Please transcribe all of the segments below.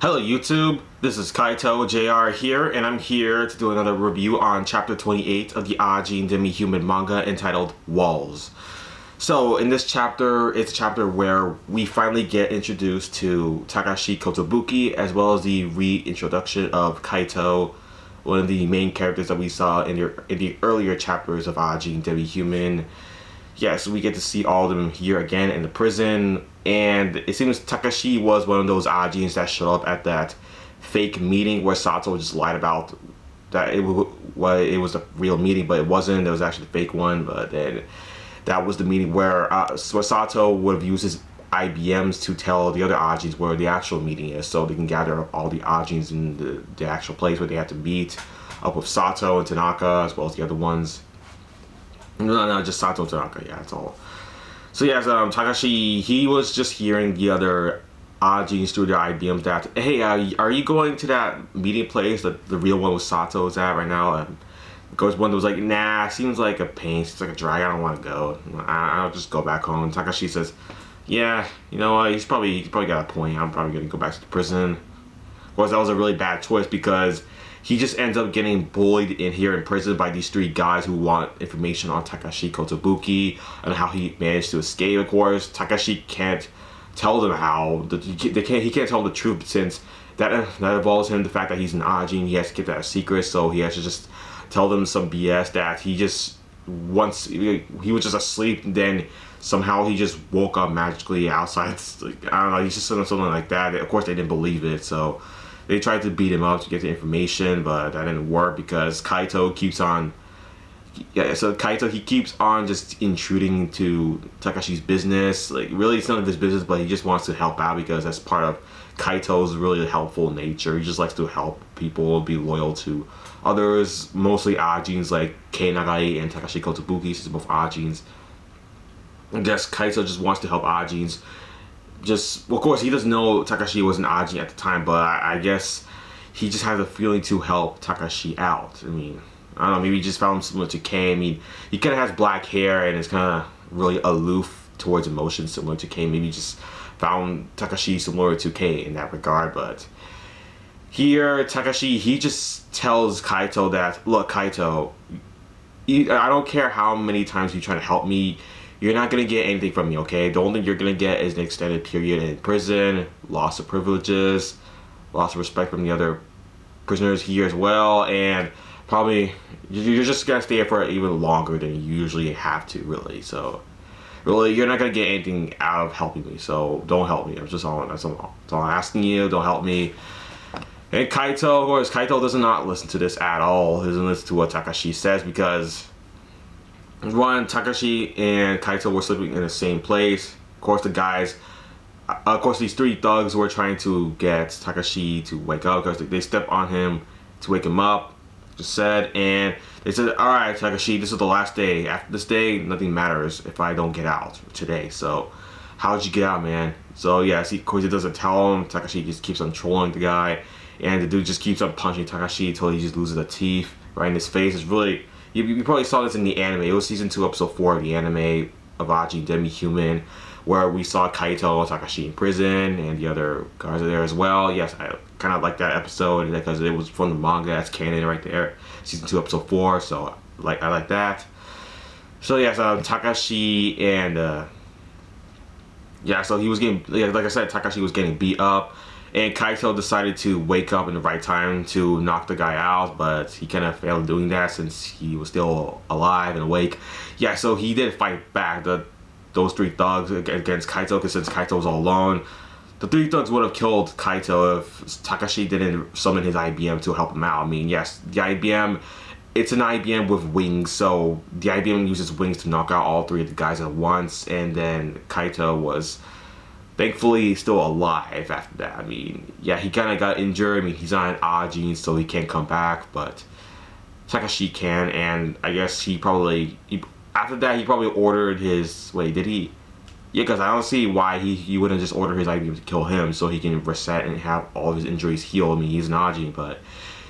Hello YouTube, this is Kaito JR here, and I'm here to do another review on chapter 28 of the Ajin Demi-Human manga entitled Walls. So in this chapter, it's a chapter where we finally get introduced to Takashi Kotobuki, as well as the reintroduction of Kaito, one of the main characters that we saw in the earlier chapters of Ajin Demi-Human. So we get to see all of them here again in the prison, and it seems Takashi was one of those Ajins that showed up at that fake meeting where Sato just lied about that it was a real meeting, but it wasn't. It was actually a fake one. But then that was the meeting where Sato would have used his IBMs to tell the other Ajins where the actual meeting is, so they can gather up all the Ajins in the actual place where they have to meet up with Sato and Tanaka, as well as the other ones. No, just Sato and Tanaka, yeah, that's all. So yes, Takashi, he was just hearing the other Ajins through their IBMs that, hey, are you going to that meeting place that the real one with Sato is at right now? And goes one that was like, nah, seems like a pain, seems like a drag, I don't want to go. I'll just go back home. Takashi says, yeah, you know what, he's probably got a point. I'm probably gonna go back to the prison. Of course, that was a really bad choice because he just ends up getting bullied in here in prison by these three guys who want information on Takashi Kotobuki and how he managed to escape. Of course, Takashi can't tell them how. He can't tell them the truth, since that involves him the fact that he's an Ajin. He has to keep that a secret, so he has to just tell them some BS that he was just asleep, and then somehow he just woke up magically outside. Like, I don't know, he's just something like that. Of course, they didn't believe it, so they tried to beat him up to get the information, but that didn't work because Kaito keeps on. Kaito, he keeps on just intruding into Takashi's business. Like, really, it's none of his business, but he just wants to help out because that's part of Kaito's really helpful nature. He just likes to help people, be loyal to others, mostly Ajins like Kei Nagai and Takashi Kotobuki, since both Ajins. I guess Kaito just wants to help Ajins. Of course, he doesn't know Takashi was an Ajin at the time, but I guess he just has a feeling to help Takashi out. I mean, I don't know, maybe he just found him similar to Kei. I mean, he kind of has black hair and is kind of really aloof towards emotions, similar to Kei. Maybe he just found Takashi similar to Kei in that regard, but here, Takashi, he just tells Kaito that, look, Kaito, I don't care how many times you try to help me, you're not going to get anything from me, okay? The only thing you're going to get is an extended period in prison, loss of privileges, loss of respect from the other prisoners here as well, and probably you're just going to stay here for even longer than you usually have to, really. So, really, you're not going to get anything out of helping me, so don't help me. That's all I'm asking you, don't help me. And Kaito, of course, Kaito does not listen to this at all. He doesn't listen to what Takashi says because, one, Takashi and Kaito were sleeping in the same place. Of course, these three thugs were trying to get Takashi to wake up because they stepped on him to wake him up, just said, and they said, all right, Takashi, this is the last day. After this day, nothing matters if I don't get out today. So, how'd you get out, man? So, yeah, of course, he doesn't tell him. Takashi just keeps on trolling the guy, and the dude just keeps on punching Takashi until he just loses the teeth right in his face. It's really, you probably saw this in the anime. It was season 2, episode 4 of the anime of Ajin Demi-Human, where we saw Kaito and Takashi in prison, and the other guards are there as well. Yes, I kind of like that episode because it was from the manga. That's canon right there. Season 2, episode 4. So I like that. So yes, Takashi and so he was getting, like I said, Takashi was getting beat up. And Kaito decided to wake up in the right time to knock the guy out, but he kind of failed doing that since he was still alive and awake. Yeah, so he did fight back those three thugs against Kaito, because since Kaito was all alone, the three thugs would have killed Kaito if Takashi didn't summon his IBM to help him out. I mean, yes, the IBM, it's an IBM with wings, so the IBM uses wings to knock out all three of the guys at once, and then Kaito was thankfully still alive after that. I mean, yeah, he kind of got injured. I mean, he's not an Ajin, so he can't come back, but Takashi can, and I guess after that, he probably ordered his, wait, did he? Yeah, because I don't see why he wouldn't just order his IBM to kill him so he can reset and have all of his injuries healed. I mean, he's an Ajin, but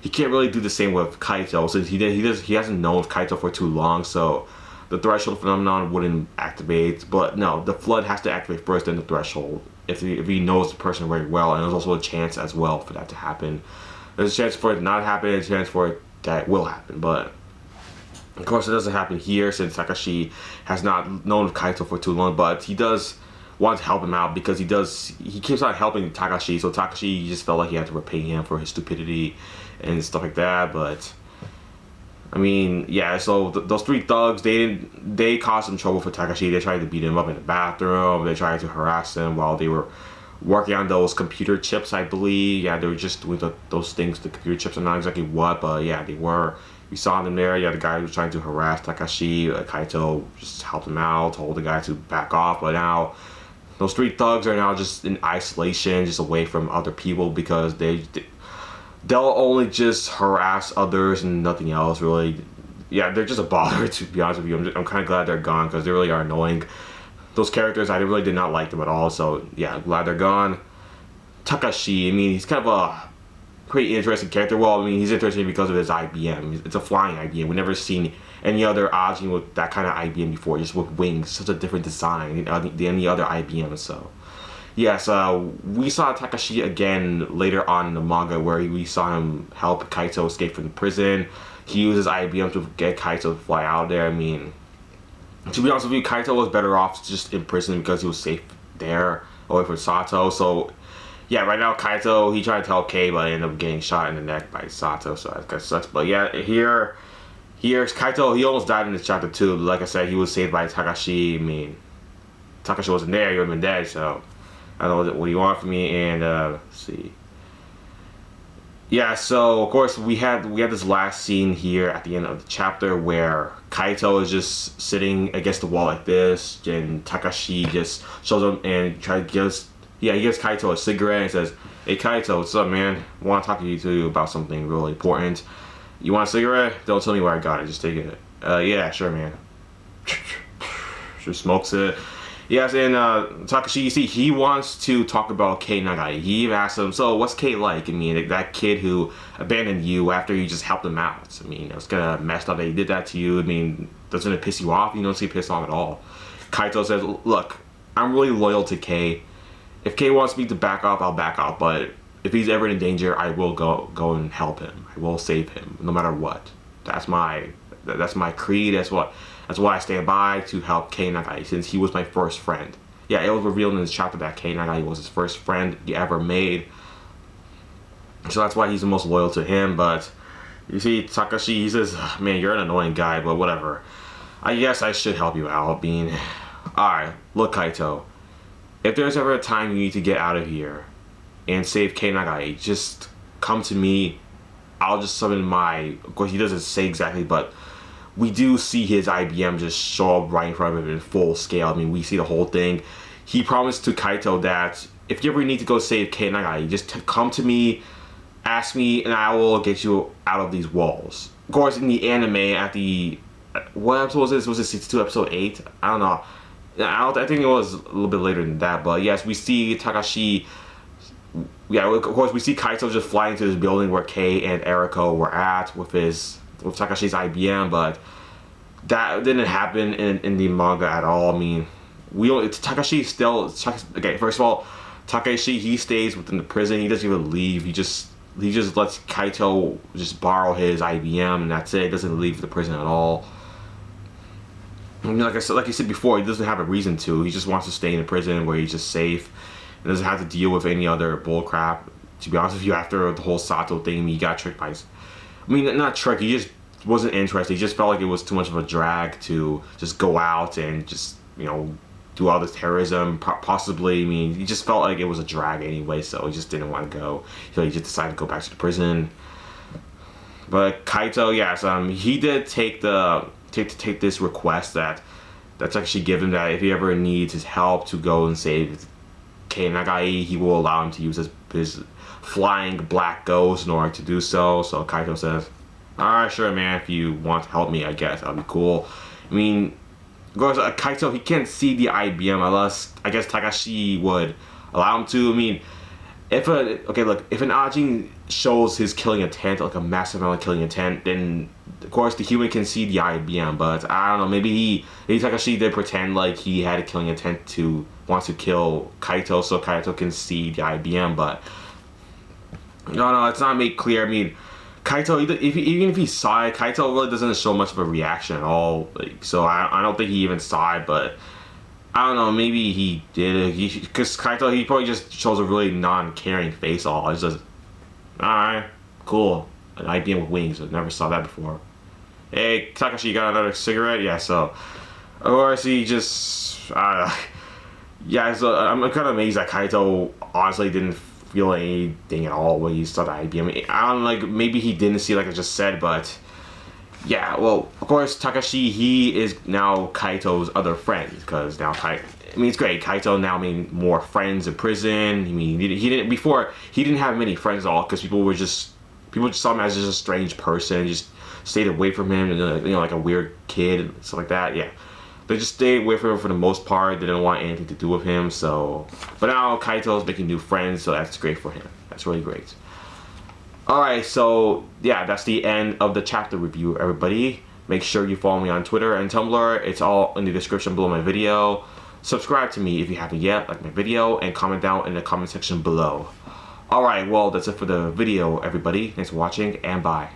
he can't really do the same with Kaito, since he hasn't known Kaito for too long, so the threshold phenomenon wouldn't activate. But no, the flood has to activate first, then the threshold if he knows the person very well, and there's also a chance as well for that to happen. There's a chance for it to not happen, and a chance for it that it will happen, but of course it doesn't happen here since Takashi has not known Kaito for too long, but he does want to help him out because he keeps on helping Takashi, so Takashi just felt like he had to repay him for his stupidity and stuff like that. But I mean, yeah, so those three thugs, they caused some trouble for Takashi. They tried to beat him up in the bathroom, they tried to harass him while they were working on those computer chips, I believe. Yeah, they were just doing those things, the computer chips. I'm not exactly what, but yeah, they were. We saw them there. Yeah, the guy was trying to harass Takashi. Kaito just helped him out, told the guy to back off. But now, those three thugs are now just in isolation, just away from other people because they'll only just harass others and nothing else, really. Yeah, they're just a bother, to be honest with you. I'm kind of glad they're gone because they really are annoying. Those characters, I really did not like them at all. So yeah, glad they're gone. Takashi, I mean, he's kind of a pretty interesting character. Well, I mean, he's interesting because of his IBM. It's a flying IBM. We've never seen any other Ajin with that kind of IBM before, just with wings. Such a different design than any other IBM. So, yes, we saw Takashi again later on in the manga where we saw him help Kaito escape from the prison. He used his IBM to get Kaito to fly out there. I mean, to be honest with you, Kaito was better off just in prison because he was safe there, away from Sato. So, yeah, right now Kaito, he tried to tell Kei, but ended up getting shot in the neck by Sato, so that kind of sucks. But yeah, here's Kaito, he almost died in this chapter too. Like I said, he was saved by Takashi. I mean, Takashi wasn't there, he would have been dead, so I don't know what you want from me. And let's see. Yeah, so of course we had this last scene here at the end of the chapter where Kaito is just sitting against the wall like this, and Takashi just shows him and he gives Kaito a cigarette and says, "Hey Kaito, what's up, man? I want to talk to you about something really important. You want a cigarette? Don't tell me where I got it. Just take it." Yeah, sure, man. Just smokes it. Yes, and Takashi, you see, he wants to talk about Kei Nagai. He even asked him, "So, what's Kei like? I mean, that kid who abandoned you after you just helped him out. I mean, it was kind of messed up that he did that to you. I mean, doesn't it piss you off? You don't seem pissed off at all." Kaito says, "Look, I'm really loyal to Kei. If Kei wants me to back off, I'll back off. But if he's ever in danger, I will go and help him. I will save him, no matter what. That's my creed. That's what I stand by, to help Kei Nagai, since he was my first friend." Yeah, it was revealed in this chapter that Kei Nagai was his first friend he ever made. So that's why he's the most loyal to him. But you see, Takashi, he says, "Man, you're an annoying guy, but whatever. I guess I should help you out." Being, alright, look, Kaito. If there's ever a time you need to get out of here and save Kei Nagai, just come to me. I'll just summon of course he doesn't say exactly, but we do see his IBM just show up right in front of him in full scale. I mean, we see the whole thing. He promised to Kaito that if you ever need to go save Kei Nagai, just come to me, ask me, and I will get you out of these walls. Of course, in the anime, what episode was this? Was it 62 episode 8? I don't know. I think it was a little bit later than that, but yes, we see Takashi. Yeah, of course, we see Kaito just flying to this building where Kei and Eriko were at with Takashi's IBM, but that didn't happen in the manga at all. I mean, Takashi still. Okay, first of all, Takashi, he stays within the prison. He doesn't even leave. He just lets Kaito just borrow his IBM, and that's it. He doesn't leave the prison at all. I mean, like I said before, he doesn't have a reason to. He just wants to stay in the prison where he's just safe and doesn't have to deal with any other bullcrap. To be honest with you, after the whole Sato thing, he got tricked by not tricked, he just wasn't interested. He just felt like it was too much of a drag to just go out and just, do all this terrorism, possibly. I mean, he just felt like it was a drag anyway, so he just didn't want to go. So he just decided to go back to the prison. But Kaito, yes, he did take this request that's actually given, that if he ever needs his help to go and save Kei Nagai, he will allow him to use his flying black ghost in order to do so. So Kaito says, "Alright, sure, man, if you want to help me, I guess that'll be cool." I mean, of course, Kaito, he can't see the IBM unless, I guess, Takashi would allow him to. I mean, if if an Ajin shows his killing intent, like a massive amount of killing intent, then of course the human can see the IBM. But I don't know, maybe Takashi did pretend like he had a killing intent to wants to kill Kaito, so Kaito can see the IBM. But no, it's not made clear. I mean, Kaito, even if he saw it, Kaito really doesn't show much of a reaction at all. Like, so I don't think he even saw it, but I don't know, maybe he did. Because Kaito, he probably just shows a really non-caring face all. He's just, alright, cool. An IBM with wings. I never saw that before. Hey, Takashi, you got another cigarette? Yeah, so. Or is he just, yeah, so I'm kind of amazed that Kaito honestly didn't feel anything at all when he saw the IBM. I don't know, like, maybe he didn't see like I just said, but yeah, well, of course, Takashi, he is now Kaito's other friend, because now it's great. Kaito now made more friends in prison. I mean, he didn't before. He didn't have many friends at all, because people just saw him as just a strange person, just stayed away from him, and like a weird kid and stuff like that. Yeah, they just stayed away from him for the most part. They didn't want anything to do with him. So, but now Kaito's making new friends, so that's great for him. That's really great. Alright, so yeah, that's the end of the chapter review, everybody. Make sure you follow me on Twitter and Tumblr. It's all in the description below my video. Subscribe to me if you haven't yet, like my video, and comment down in the comment section below. Alright, well, that's it for the video, everybody. Thanks for watching, and bye.